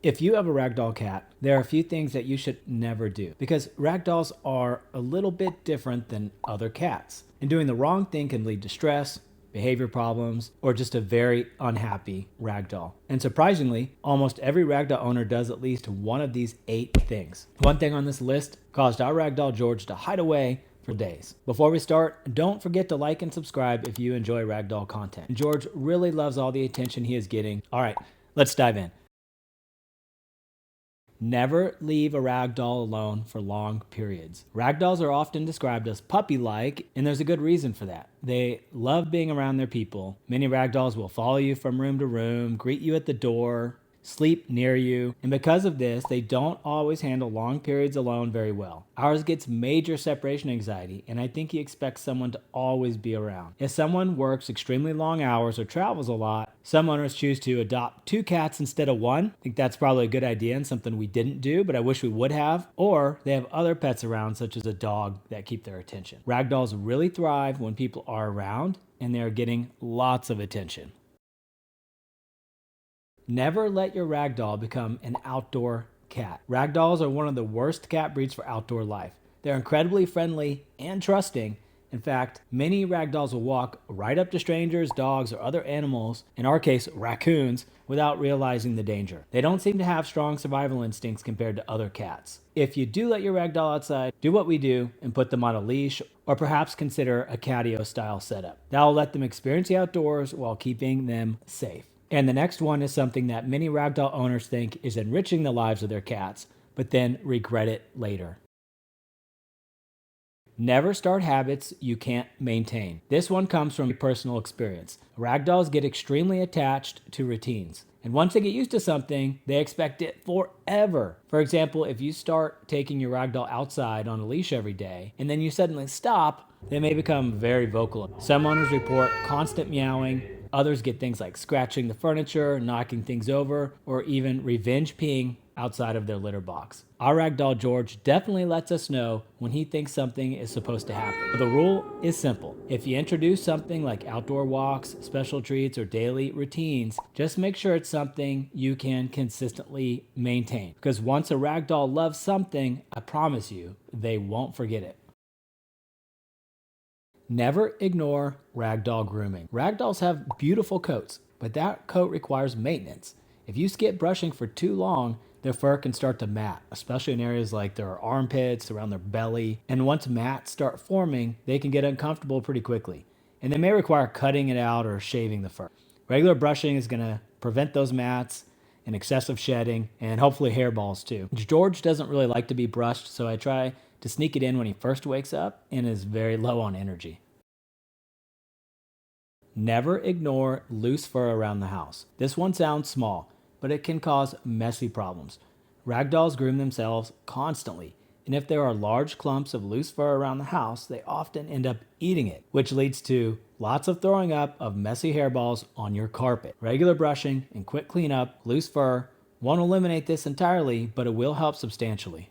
If you have a ragdoll cat, there are a few things that you should never do because ragdolls are a little bit different than other cats. And doing the wrong thing can lead to stress, behavior problems, or just a very unhappy ragdoll. And surprisingly, almost every ragdoll owner does at least one of these 8 things. One thing on this list caused our ragdoll George to hide away for days. Before we start, don't forget to like and subscribe if you enjoy ragdoll content. George really loves all the attention he is getting. All right, let's dive in. Never leave a ragdoll alone for long periods. Ragdolls are often described as puppy-like, and there's a good reason for that. They love being around their people. Many ragdolls will follow you from room to room, greet you at the door, sleep near you, and because of this, they don't always handle long periods alone very well. Ours gets major separation anxiety, and I think he expects someone to always be around. If someone works extremely long hours or travels a lot, some owners choose to adopt 2 cats instead of 1. I think that's probably a good idea and something we didn't do, but I wish we would have. Or they have other pets around, such as a dog, that keep their attention. Ragdolls really thrive when people are around and they are getting lots of attention. Never let your ragdoll become an outdoor cat. Ragdolls are one of the worst cat breeds for outdoor life. They're incredibly friendly and trusting. In fact, many ragdolls will walk right up to strangers, dogs, or other animals, in our case, raccoons, without realizing the danger. They don't seem to have strong survival instincts compared to other cats. If you do let your ragdoll outside, do what we do and put them on a leash, or perhaps consider a catio style setup. That will let them experience the outdoors while keeping them safe. And the next one is something that many ragdoll owners think is enriching the lives of their cats, but then regret it later. Never start habits you can't maintain. This one comes from personal experience. Ragdolls get extremely attached to routines. And once they get used to something, they expect it forever. For example, if you start taking your ragdoll outside on a leash every day, and then you suddenly stop, they may become very vocal. Some owners report constant meowing. Others get things like scratching the furniture, knocking things over, or even revenge peeing outside of their litter box. Our ragdoll George definitely lets us know when he thinks something is supposed to happen. The rule is simple. If you introduce something like outdoor walks, special treats, or daily routines, just make sure it's something you can consistently maintain. Because once a ragdoll loves something, I promise you, they won't forget it. Never ignore ragdoll grooming. Ragdolls have beautiful coats, but that coat requires maintenance. If you skip brushing for too long, their fur can start to mat, especially in areas like their armpits, around their belly. And once mats start forming, they can get uncomfortable pretty quickly. And they may require cutting it out or shaving the fur. Regular brushing is going to prevent those mats and excessive shedding, and hopefully hairballs too. George doesn't really like to be brushed, so I try to sneak it in when he first wakes up and is very low on energy. Never ignore loose fur around the house. This one sounds small, but it can cause messy problems. Ragdolls groom themselves constantly, and if there are large clumps of loose fur around the house, they often end up eating it, which leads to lots of throwing up of messy hairballs on your carpet. Regular brushing and quick cleanup, loose fur, won't eliminate this entirely, but it will help substantially.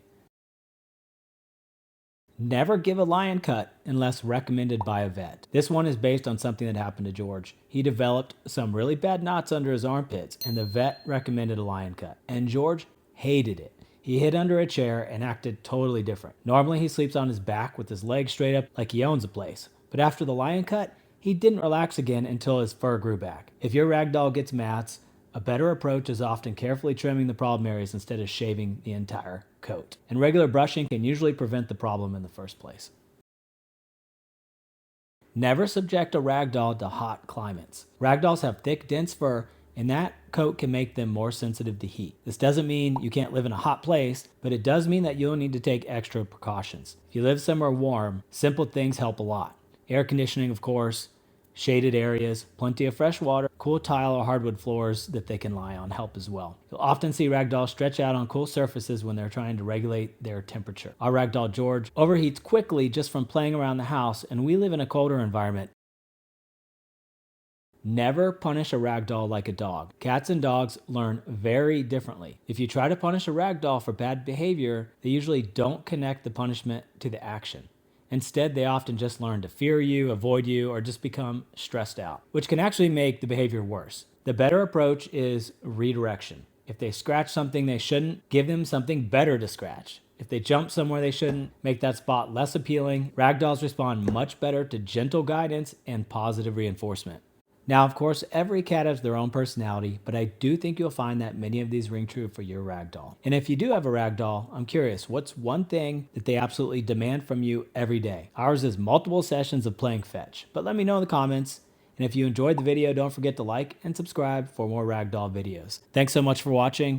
Never give a lion cut unless recommended by a vet. This one is based on something that happened to George. He developed some really bad knots under his armpits, and the vet recommended a lion cut. And George hated it. He hid under a chair and acted totally different. Normally he sleeps on his back with his legs straight up like he owns the place. But after the lion cut, he didn't relax again until his fur grew back. If your ragdoll gets mats, a better approach is often carefully trimming the problem areas instead of shaving the entire coat. And regular brushing can usually prevent the problem in the first place. Never subject a ragdoll to hot climates. Ragdolls have thick, dense fur, and that coat can make them more sensitive to heat. This doesn't mean you can't live in a hot place, but it does mean that you'll need to take extra precautions. If you live somewhere warm, simple things help a lot. Air conditioning, of course, shaded areas, plenty of fresh water, cool tile or hardwood floors that they can lie on help as well. You'll often see ragdolls stretch out on cool surfaces when they're trying to regulate their temperature. Our ragdoll George overheats quickly just from playing around the house, and we live in a colder environment. Never punish a ragdoll like a dog. Cats and dogs learn very differently. If you try to punish a ragdoll for bad behavior, they usually don't connect the punishment to the action. Instead, they often just learn to fear you, avoid you, or just become stressed out, which can actually make the behavior worse. The better approach is redirection. If they scratch something they shouldn't, give them something better to scratch. If they jump somewhere they shouldn't, make that spot less appealing. Ragdolls respond much better to gentle guidance and positive reinforcement. Now, of course, every cat has their own personality, but I do think you'll find that many of these ring true for your ragdoll. And if you do have a ragdoll, I'm curious, what's one thing that they absolutely demand from you every day? Ours is multiple sessions of playing fetch, but let me know in the comments. And if you enjoyed the video, don't forget to like and subscribe for more ragdoll videos. Thanks so much for watching.